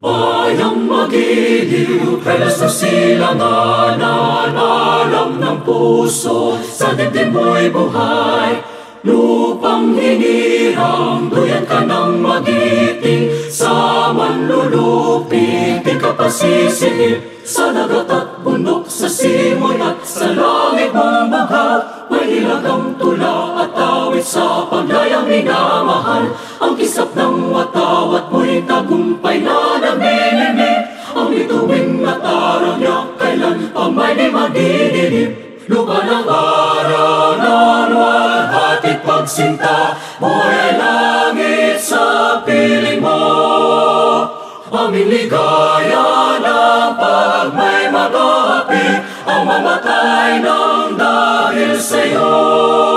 Bayang magiliw, pelas ng silanganan, alam ng puso, sa dibdib mo'y buhay. Lupang hinirang, duyan ka ng magiting, sa manlulupig, di ka pasisihip. Sa dagat at bundok, sa simoy at sa langit mong bughaw, may hilagang tula at awit sa paglayang minamahal. Ang kisap ng watawat mo'y tagumpay na naninimik, ang bituing at araw niya kailan pa may di madidilip. Lupa ng araw ng walhatit pagsinta, buhay langit sa piling mo. Aming ligaya na pag may mag-aapi, ang mamatay ng dahil sa'yo.